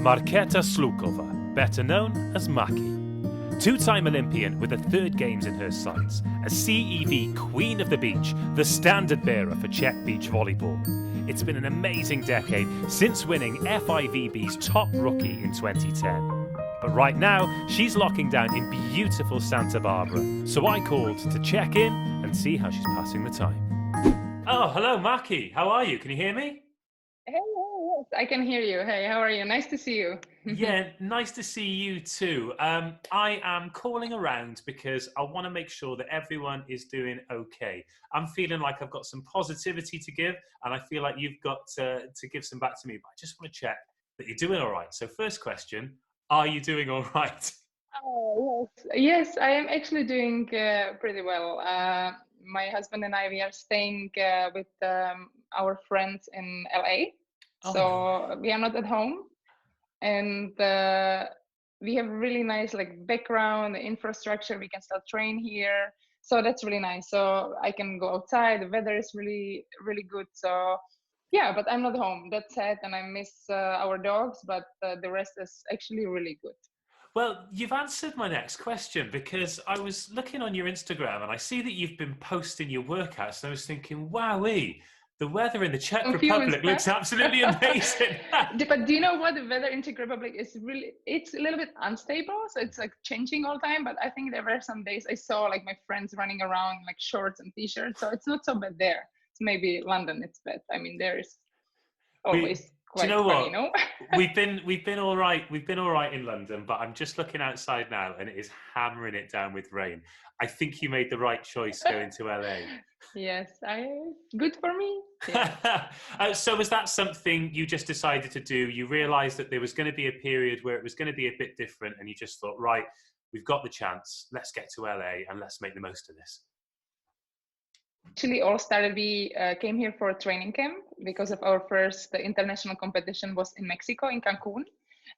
Markéta Sluková, better known as Maki. Two-time Olympian with the third games in her sights, a CEV Queen of the Beach, the standard bearer for Czech beach volleyball. It's been an amazing decade since winning FIVB's top rookie in 2010. But right now, she's locking down in beautiful Santa Barbara, so I called to check in and see how she's passing the time. Oh, hello, Maki. How are you? Can you hear me? Hey, yes, I can hear you. Hey, how are you? Nice to see you. Yeah, nice to see you too. I am calling around because I want to make sure that everyone is doing okay. I'm feeling like I've got some positivity to give, and I feel like you've got to give some back to me. But I just want to check that you're doing all right. So first question, are you doing all right? Oh, yes, I am actually doing pretty well. My husband and I, we are staying with our friends in LA. Oh, no. So we are not at home, and we have really nice like background infrastructure. We can still train here, so that's really nice. So I can go outside. The weather is really really good. So yeah, but I'm not home. That's sad, and I miss our dogs. But the rest is actually really good. Well, you've answered my next question because I was looking on your Instagram and I see that you've been posting your workouts. And I was thinking, wowee, the weather in the Czech Confused, Republic huh? looks absolutely amazing. But do you know what? The weather in Czech Republic is really, it's a little bit unstable. So it's like changing all the time. But I think there were some days I saw like my friends running around like shorts and t-shirts. So it's not so bad there. It's maybe London, it's bad. I mean, there is always Do you quite know funny, what? you know? We've been all right. We've been all right in London, but I'm just looking outside now, and it is hammering it down with rain. I think you made the right choice going to LA. Yes, good for me. Yeah. So was that something you just decided to do? You realised that there was going to be a period where it was going to be a bit different, and you just thought, right, we've got the chance. Let's get to LA and let's make the most of this. Actually all started, we came here for a training camp because of our first international competition was in Mexico, in Cancun,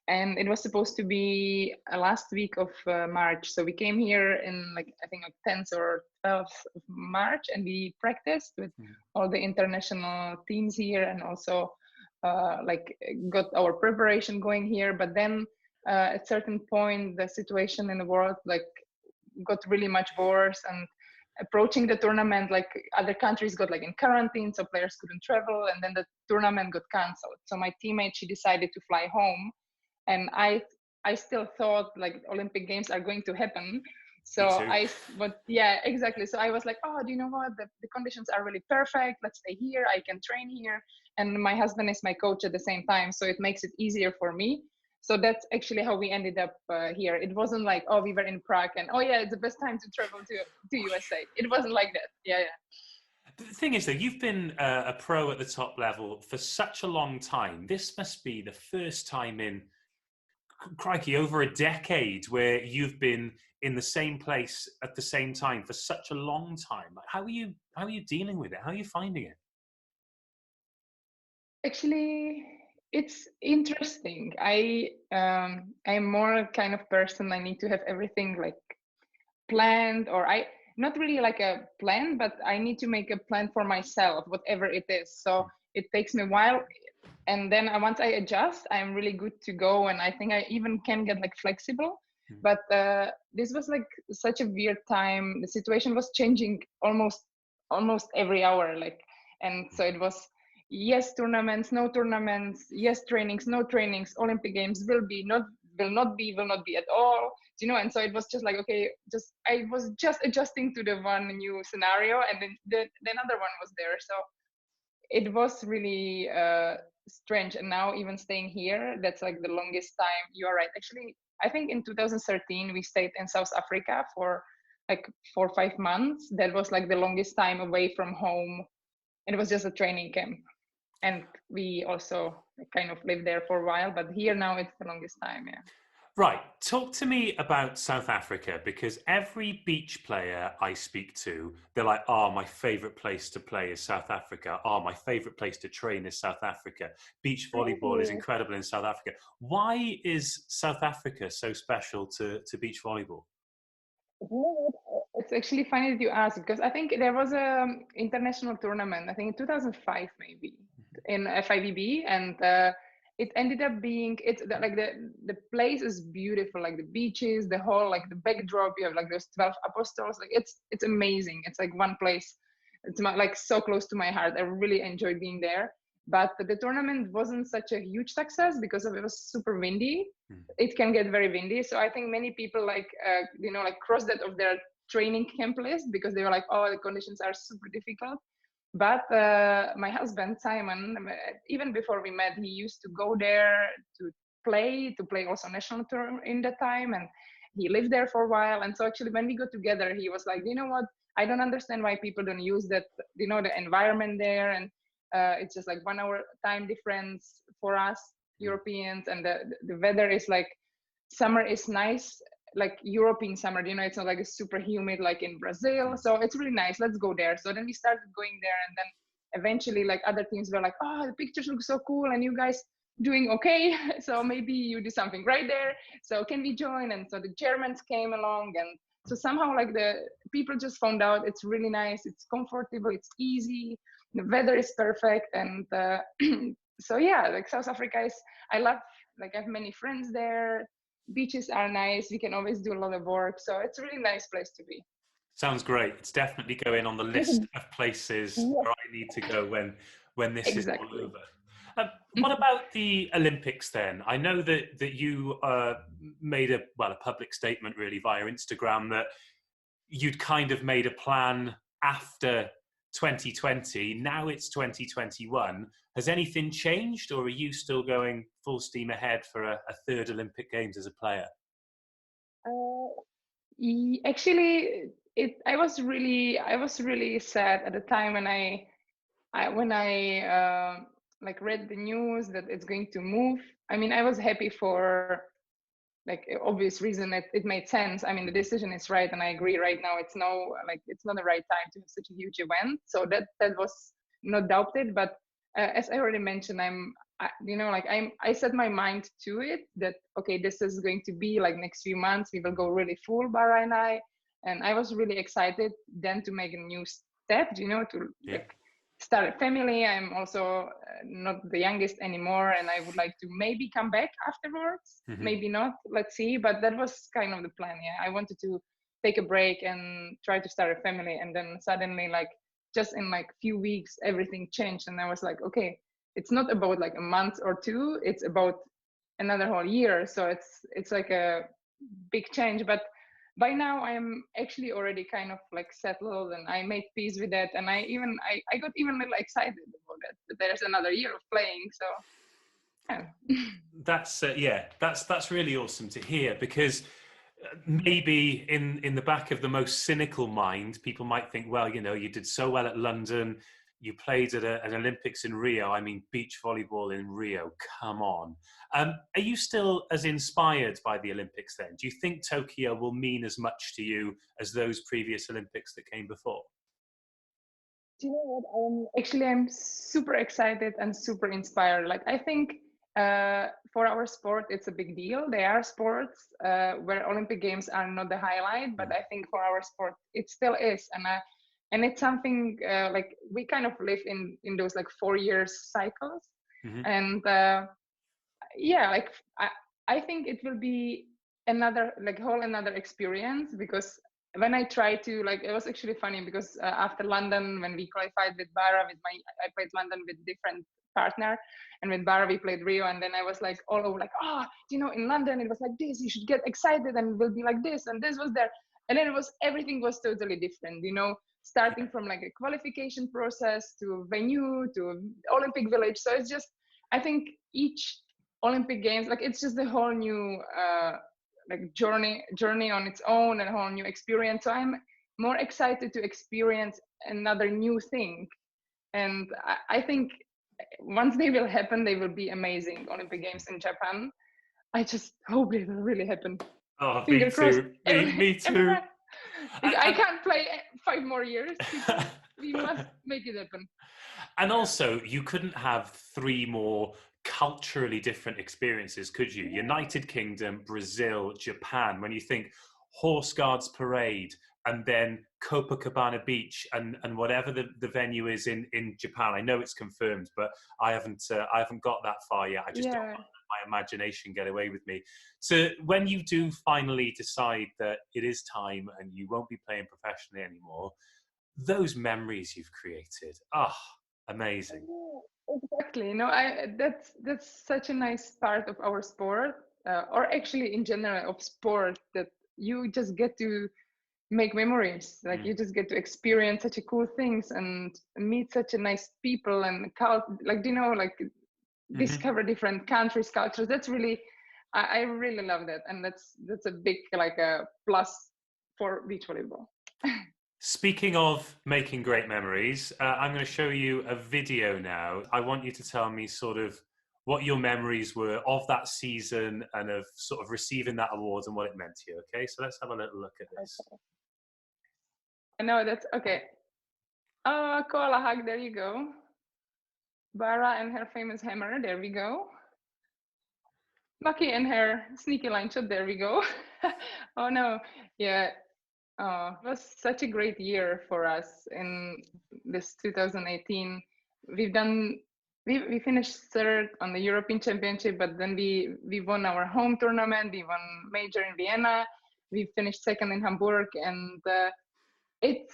and it was supposed to be last week of March. So we came here in like I think like 10th or 12th of March, and we practiced with all the international teams here, and also like got our preparation going here. But then at certain point the situation in the world like got really much worse, and approaching the tournament, like other countries got like in quarantine, so players couldn't travel, and then the tournament got cancelled. So my teammate, she decided to fly home, and I still thought like Olympic Games are going to happen. So but yeah, exactly. So I was like, oh, do you know what? The conditions are really perfect. Let's stay here. I can train here, and my husband is my coach at the same time, so it makes it easier for me. So that's actually how we ended up here. It wasn't like, oh, we were in Prague and oh yeah, it's the best time to travel to USA. It wasn't like that. Yeah. The thing is, though, you've been a pro at the top level for such a long time. This must be the first time in, crikey, over a decade where you've been in the same place at the same time for such a long time. How are you dealing with it? How are you finding it? Actually, it's interesting. I'm more kind of person, I need to have everything like planned, or I not really like a plan, but I need to make a plan for myself, whatever it is. So it takes me a while, and then once I adjust, I'm really good to go, and I think I even can get like flexible. But this was like such a weird time. The situation was changing almost every hour, like, and so it was yes tournaments, no tournaments, yes trainings, no trainings, Olympic Games will not be at all, you know. And so it was just like, okay, just I was just adjusting to the one new scenario, and then the another one was there. So it was really strange. And now even staying here, that's like the longest time. You are right, actually. I think in 2013 we stayed in South Africa for like 4 or 5 months. That was like the longest time away from home. It was just a training camp, and we also kind of lived there for a while, but here now it's the longest time. Yeah. Right, talk to me about South Africa, because every beach player I speak to, they're like, oh, my favorite place to play is South Africa. Oh, my favorite place to train is South Africa. Beach volleyball is incredible in South Africa. Why is South Africa so special to beach volleyball? It's actually funny that you ask, because I think there was a international tournament, I think in 2005 maybe, in FIVB, and it ended up being, like the place is beautiful, like the beaches, the whole, like the backdrop, you have like those 12 apostles, like it's amazing. It's like one place, it's like so close to my heart. I really enjoyed being there. But the tournament wasn't such a huge success because of it was super windy. It can get very windy. So I think many people like, like crossed that off their training camp list because they were like, oh, the conditions are super difficult. But my husband, Simon, even before we met, he used to go there to play also national tour in the time. And he lived there for a while. And so actually when we got together, he was like, you know what? I don't understand why people don't use that, the environment there. And it's just like 1 hour time difference for us Europeans. And the weather is like, summer is nice, like European summer, it's not like a super humid like in Brazil. So it's really nice. Let's go there. So then we started going there, and then eventually like other teams were like, oh, the pictures look so cool and you guys doing okay. So maybe you do something right there. So can we join? And so the Germans came along, and so somehow like the people just found out it's really nice. It's comfortable. It's easy. The weather is perfect. And so yeah, like South Africa is, I love, like I have many friends there. Beaches are nice. We can always do a lot of work. So it's a really nice place to be. Sounds great. It's definitely going on the list of places where I need to go when this is all over. What about the Olympics then? I know that you made a public statement really via Instagram that you'd kind of made a plan after 2020. Now it's 2021. Has anything changed, or are you still going full steam ahead for a third Olympic Games as a player? Actually, I was really sad at the time when I like read the news that it's going to move. I mean, I was happy for like obvious reason that it made sense. I mean, the decision is right, and I agree. Right now, it's not the right time to have such a huge event. So that was not doubted. But as I already mentioned, I set my mind to it that okay, this is going to be like next few months. We will go really full, Bara and I, and I was really excited then to make a new step. To like start a family. I'm also not the youngest anymore, and I would like to maybe come back afterwards. Maybe not, let's see. But that was kind of the plan. I wanted to take a break and try to start a family, and then suddenly, like just in like few weeks, everything changed, and I was like, okay, it's not about like a month or two, it's about another whole year. So it's like a big change. But by now I'm actually already kind of like settled, and I made peace with that, and I got even a little excited about it, that there's another year of playing. So yeah. That's really awesome to hear, because maybe in the back of the most cynical mind, people might think, well, you did so well at London, you played at an Olympics in Rio. I mean, beach volleyball in Rio, come on. Are you still as inspired by the Olympics then? Do you think Tokyo will mean as much to you as those previous Olympics that came before? Do you know what? I'm super excited and super inspired. Like, I think for our sport, it's a big deal. There are sports where Olympic Games are not the highlight, but I think for our sport, it still is. And it's something like we kind of live in those like 4 years cycles. And like I think it will be another experience, because when I try to like, it was actually funny because after London, when we qualified with Bara, I played London with different partner, and with Bara we played Rio, and then I was like all over like, in London it was like this, you should get excited, and it will be like this, and this was there, and then everything was totally different, starting from like a qualification process to venue to Olympic Village. So it's just, I think each Olympic Games, like it's just a whole new like journey on its own, and a whole new experience. So I'm more excited to experience another new thing, and I think once they will happen, they will be amazing. Olympic Games in Japan. I just hope they will really happen. Oh, me too. Me too. I can't play 5 more years. We must make it happen. And also, you couldn't have 3 more culturally different experiences, could you? United Kingdom, Brazil, Japan. When you think Horse Guards Parade, and then Copacabana Beach and whatever the venue is in Japan. I know it's confirmed, but I haven't got that far yet. I just don't let my imagination get away with me. So when you do finally decide that it is time and you won't be playing professionally anymore, those memories you've created, amazing. Exactly. No, that's such a nice part of our sport, or actually in general of sport, that you just get to make memories. Like you just get to experience such a cool things and meet such a nice people and like discover different countries, cultures. That's really, I really love that, and that's a big like a plus for beach volleyball. Speaking of making great memories, I'm going to show you a video now. I want you to tell me sort of what your memories were of that season and of sort of receiving that award and what it meant to you. Okay, so let's have a little look at this. I know that's okay. Oh, koala hug, there you go. Bara and her famous hammer, there we go. Maki and her sneaky line shot, there we go. Oh no, yeah. Oh, it was such a great year for us in this 2018. We finished third on the European Championship, but then we won our home tournament. We won major in Vienna. We finished second in Hamburg, and it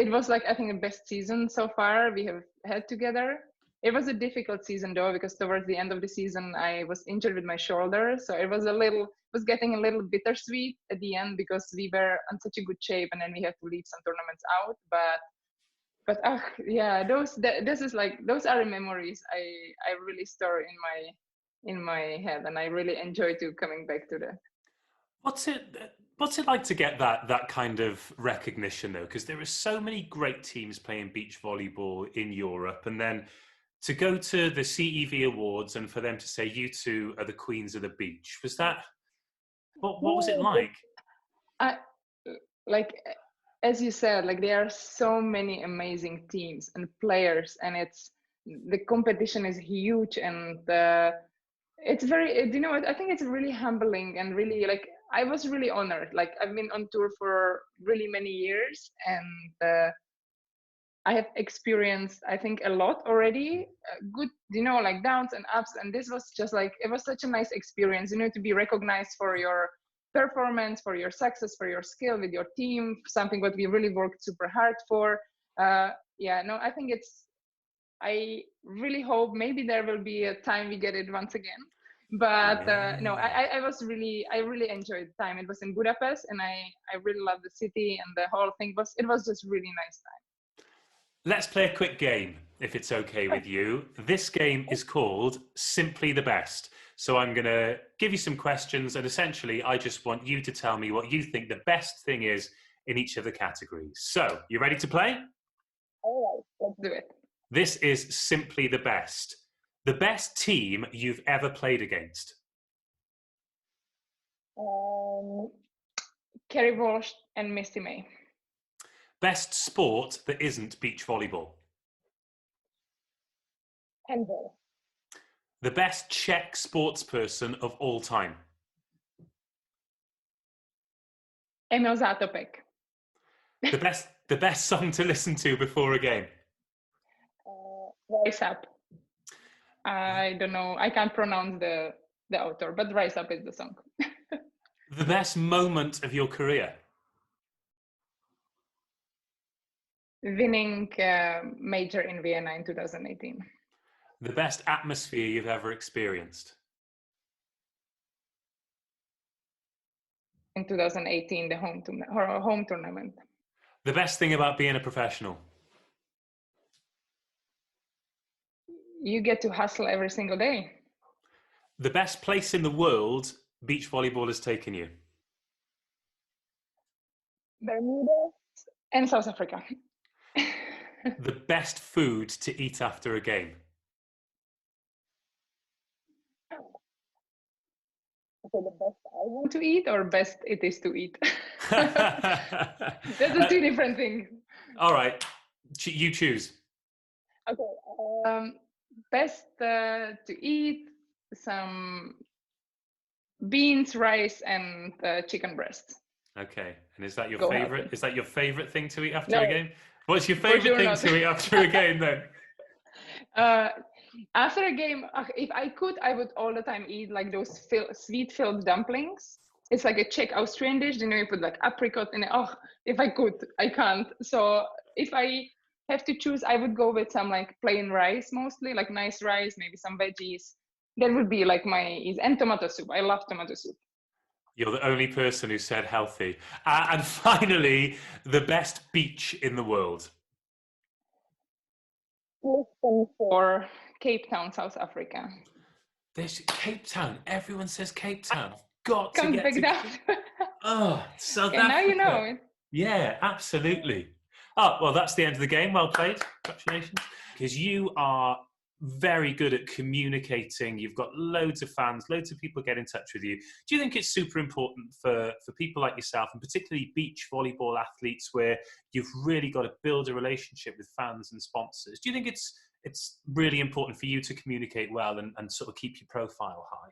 was like, I think, the best season so far we have had together. It was a difficult season though, because towards the end of the season I was injured with my shoulder, so it was getting a little bittersweet at the end because we were in such a good shape, and then we had to leave some tournaments out. But yeah, those are the memories I really store in my head, and I really enjoy coming back to that. What's it like to get that kind of recognition though? Because there are so many great teams playing beach volleyball in Europe, and then to go to the CEV Awards and for them to say you two are the queens of the beach, was that what was it like? Like as you said, like there are so many amazing teams and players, and the competition is huge, and it's very, you know what, I think it's really humbling, and really, like, I was really honored. Like, I've been on tour for really many years, and I have experienced, I think, a lot already, good, you know, like downs and ups, and this was just like, it was such a nice experience, you know, to be recognized for your performance, for your success, for your skill with your team, something what we really worked super hard for. Yeah, no, I think I really hope maybe there will be a time we get it once again. But no, I really enjoyed the time. It was in Budapest, and I really loved the city, and the whole thing it was just really nice time. Let's play a quick game, if it's okay with you. This game is called Simply the Best. So I'm going to give you some questions, and essentially I just want you to tell me what you think the best thing is in each of the categories. So, you ready to play? All right, let's do it. This is Simply the Best. The best team you've ever played against? Kerry Walsh and Misty May. Best sport that isn't beach volleyball? Handball. The best Czech sports person of all time? Emil Zátopek. The best song to listen to before a game? Rise Up. I don't know, I can't pronounce the author, but Rise Up is the song. The best moment of your career? Winning major in Vienna in 2018. The best atmosphere you've ever experienced? In 2018, the home tournament. The best thing about being a professional? You get to hustle every single day. The best place in the world beach volleyball has taken you? Bermuda and South Africa. The best food to eat after a game? So the best I want to eat, or best it is to eat? That's two different things. All right, you choose. Okay. Best to eat some beans, rice, and chicken breasts. Okay. And is that your Go favorite? healthy. Is that your favorite thing to eat after a No, game? What's your for favorite sure thing not. to eat after a game then? uh, After a game, if I could, I would all the time eat like those sweet-filled dumplings. It's like a Czech Austrian dish. You know, you put like apricot in it. Oh, if I could, I can't. So if I have to choose, I would go with some like plain rice mostly, like nice rice, maybe some veggies. That would be like and tomato soup. I love tomato soup. You're the only person who said healthy. And finally, the best beach in the world. Lisbon or Cape Town, South Africa. There's Cape Town. Everyone says Cape Town. I've got to Comes get back to down. Oh, South Yeah, now you know Africa. it. Yeah, absolutely. Oh, well, that's the end of the game. Well played. Congratulations. Because you are very good at communicating. You've got loads of fans, loads of people get in touch with you. Do you think it's super important for people like yourself, and particularly beach volleyball athletes, where you've really got to build a relationship with fans and sponsors? Do you think it's really important for you to communicate well and sort of keep your profile high?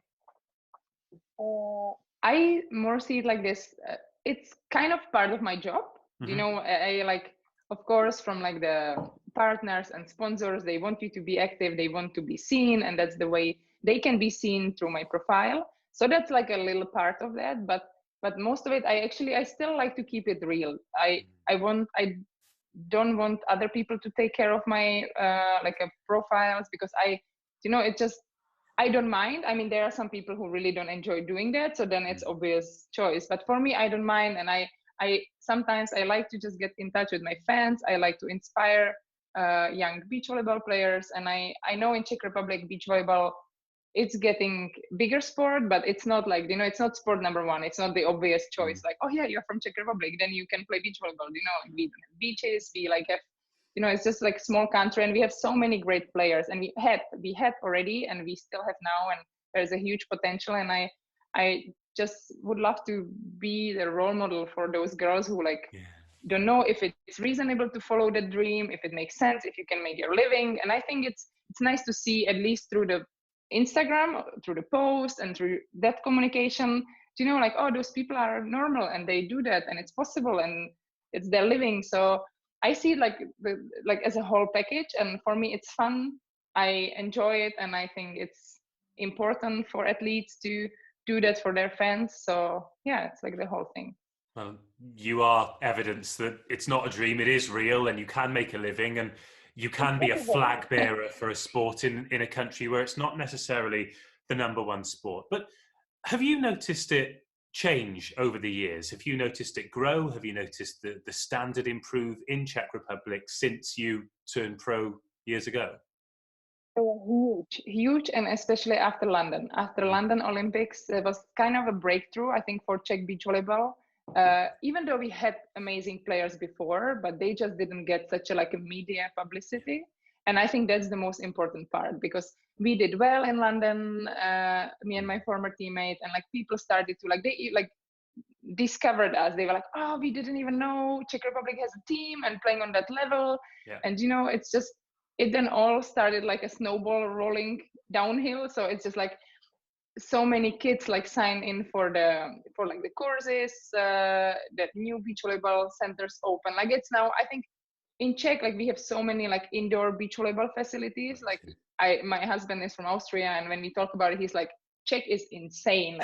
I more see it like this. It's kind of part of my job. You know, I like, of course, from like the partners and sponsors, they want you to be active, they want to be seen, and that's the way they can be seen through my profile. So that's like a little part of that, but most of it, I still like to keep it real. I don't want other people to take care of my profiles, because it just, I don't mind. I mean, there are some people who really don't enjoy doing that, so then it's obvious choice. But for me, I don't mind, and I sometimes I like to just get in touch with my fans. I like to inspire young beach volleyball players, and I know in Czech Republic beach volleyball, it's getting bigger sport, but it's not like, it's not sport number one. It's not the obvious choice. Like, oh yeah, you're from Czech Republic, then you can play beach volleyball. We don't have beaches. We like have, it's just like small country, and we have so many great players, and we had already, and we still have now, and there's a huge potential. And I just would love to be the role model for those girls who don't know if it's reasonable to follow the dream, if it makes sense, if you can make your living. And I think it's nice to see, at least through the Instagram, through the post, and through that communication, oh, those people are normal and they do that, and it's possible, and it's their living. So I see it like as a whole package, and for me it's fun. I enjoy it, and I think it's important for athletes to do that for their fans. So yeah, it's like the whole thing. Well, you are evidence that it's not a dream, it is real, and you can make a living, and you can be a flag bearer for a sport in a country where it's not necessarily the number one sport. But have you noticed it change over the years? Have you noticed it grow? Have you noticed the standard improve in Czech Republic since you turned pro years ago? Huge, and especially after London. After London Olympics, it was kind of a breakthrough, I think, for Czech beach volleyball. Even though we had amazing players before, but they just didn't get such a media publicity. And I think that's the most important part, because we did well in London, me and my former teammate, and people started to they discovered us. They were like, oh, we didn't even know Czech Republic has a team and playing on that level. Yeah. And it's just, it then all started like a snowball rolling downhill. So it's just so many kids sign in for the courses that new beach volleyball centers open. It's now, I think in Czech, we have so many indoor beach volleyball facilities. My husband is from Austria, and when we talk about it, he's like, Czech is insane.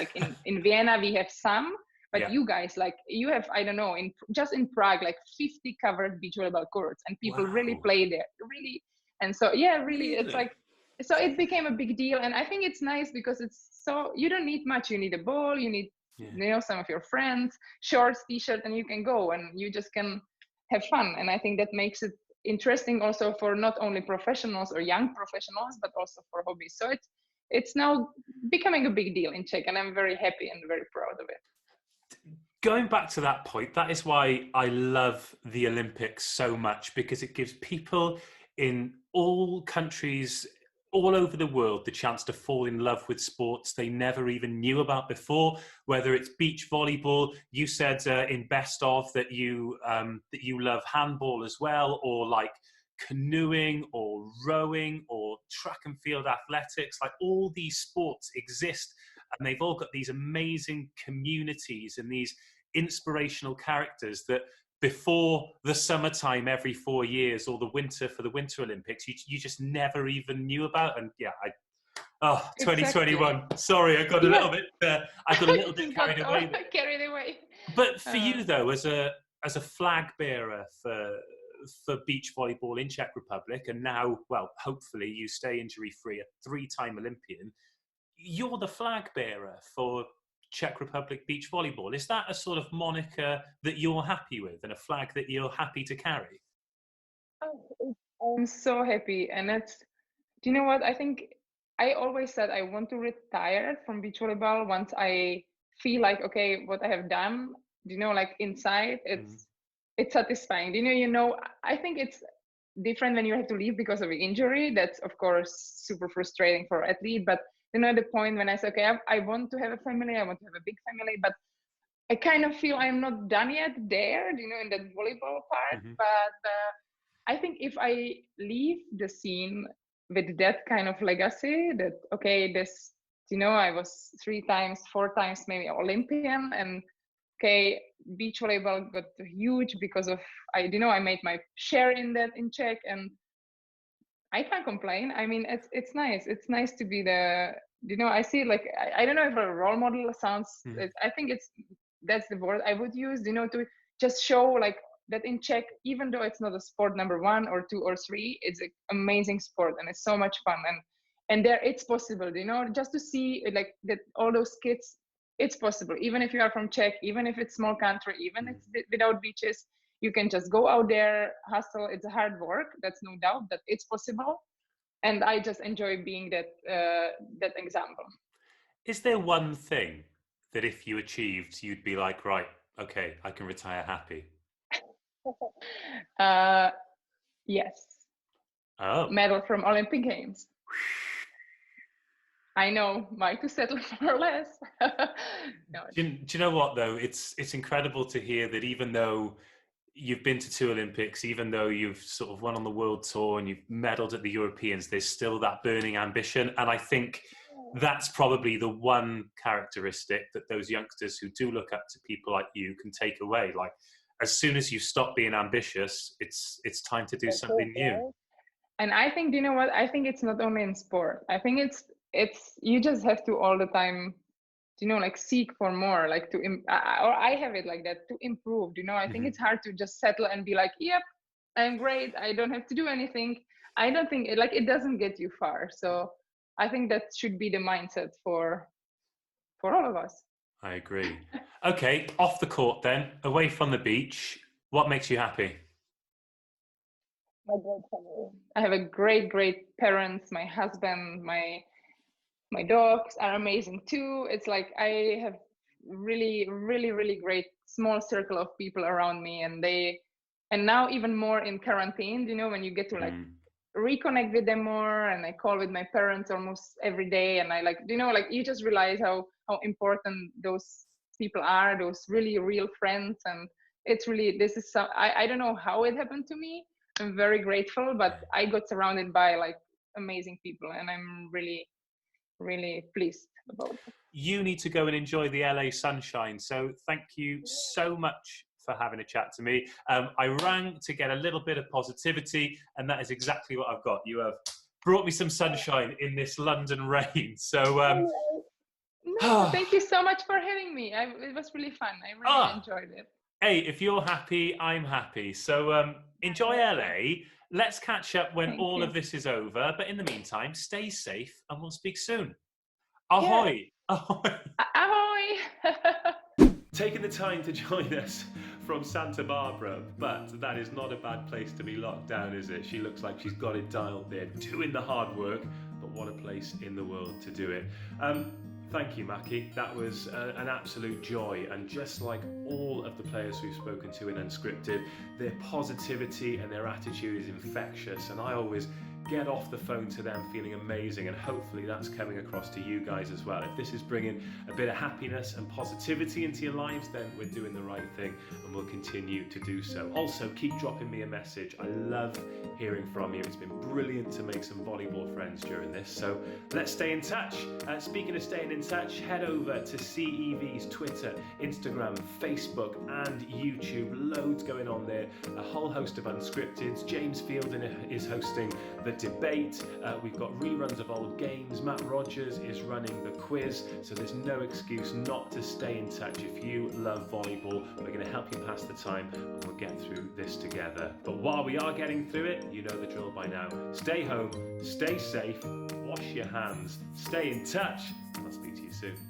In Vienna we have some, but you guys you have, I don't know, just in Prague 50 covered beach volleyball courts, and people really play there, really. And so really it's so it became a big deal. And I think it's nice because you don't need much. You need a ball, you need some of your friends, shorts, t-shirt, and you can go, and you just can have fun. And I think that makes it interesting also for not only professionals or young professionals, but also for hobbies. So it's now becoming a big deal in Czech, and I'm very happy and very proud of it. Going back to that point, that is why I love the Olympics so much, because it gives people in all countries all over the world the chance to fall in love with sports they never even knew about before, whether it's beach volleyball. You said in Best Of that you love handball as well, or canoeing or rowing or track and field athletics. All these sports exist, and they've all got these amazing communities and these inspirational characters that before the summertime every 4 years or the winter for the Winter Olympics, you just never even knew about. And yeah, 2021. Exactly. Sorry, I got a little bit. I got a little bit Just got carried away there. carried away. But for you though, as a flag bearer for beach volleyball in Czech Republic, and now, well, hopefully you stay injury free, a 3-time Olympian. You're the flag bearer for Czech Republic beach volleyball. Is that a sort of moniker that you're happy with, and a flag that you're happy to carry? I'm so happy, and do you know what? I think I always said I want to retire from beach volleyball once I feel like, okay, what I have done, you know, like inside, it's satisfying. You know, I think it's different when you have to leave because of an injury. That's of course super frustrating for an athlete. But you know, the point when I say, okay, I want to have a family, I want to have a big family, but I kind of feel I'm not done yet there, you know, in that volleyball part. But I think if I leave the scene with that kind of legacy, that okay, this, you know, I was 3 times, 4 times maybe Olympian, and okay, beach volleyball got huge because of I made my share in that in Czech, and I can't complain. I mean, it's nice. It's nice to be the, you know, I see like I don't know if a role model sounds. I think that's the word I would use. You know, to just show like that in Czech, even though it's not a sport number 1 or 2 or 3, it's an amazing sport and it's so much fun, and there it's possible. You know, just to see like that all those kids. It's possible, even if you are from Czech, even if it's small country, even if it's without beaches, you can just go out there, hustle. It's hard work, that's no doubt, that it's possible. And I just enjoy being that example. Is there one thing that if you achieved, you'd be like, right, okay, I can retire happy? Yes. Oh. Medal from Olympic Games. I know, Mike, to settle for less. No. Do you know what though? It's incredible to hear that even though you've been to 2 Olympics, even though you've sort of won on the world tour and you've medaled at the Europeans, there's still that burning ambition. And I think that's probably the one characteristic that those youngsters who do look up to people like you can take away. Like, as soon as you stop being ambitious, it's time to do something new. And I think, you know what? I think it's not only in sport. I think it's you just have to all the time, you know, like seek for more, like or I have it like that, to improve. You know, I think it's hard to just settle and be like, yep, I'm great, I don't have to do anything. I don't think it doesn't get you far. So I think that should be the mindset for all of us. I agree. Okay, off the court then, away from the beach, what makes you happy? My great family. I have a great parents. My husband, my dogs are amazing too. It's like I have really great small circle of people around me, and now even more in quarantine, you know, when you get to like reconnect with them more, and I call with my parents almost every day, and I like, you know, like you just realize how important those people are, those really real friends. And it's really, this is I don't know how it happened to me. I'm very grateful, but I got surrounded by like amazing people, and I'm really pleased about it. You need to go and enjoy the LA sunshine. So thank you so much for having a chat to me. I rang to get a little bit of positivity, and that is exactly what I've got. You have brought me some sunshine in this London rain. So thank you so much for having me. It was really fun. I really enjoyed it. Hey, if you're happy, I'm happy. So enjoy LA. Let's catch up when all of this is over. But in the meantime, stay safe and we'll speak soon. Ahoy! Yeah. Ahoy! Ahoy! Taking the time to join us from Santa Barbara, but that is not a bad place to be locked down, is it? She looks like she's got it dialed there, doing the hard work, but what a place in the world to do it. Thank you, Maki. That was an absolute joy. And just like all of the players we've spoken to in Unscripted, their positivity and their attitude is infectious. And I always get off the phone to them feeling amazing, and hopefully that's coming across to you guys as well. If this is bringing a bit of happiness and positivity into your lives, then we're doing the right thing, and we'll continue to do so. Also, keep dropping me a message. I love hearing from you. It's been brilliant to make some volleyball friends during this, so let's stay in touch. Speaking of staying in touch, head over to CEV's Twitter, Instagram, Facebook and YouTube. Loads going on there. A whole host of Unscripteds. James Fielding is hosting the debate. We've got reruns of old games. Matt Rogers is running the quiz, so there's no excuse not to stay in touch. If you love volleyball, we're going to help you pass the time, and we'll get through this together. But while we are getting through it, you know the drill by now. Stay home, stay safe, wash your hands, stay in touch. I'll speak to you soon.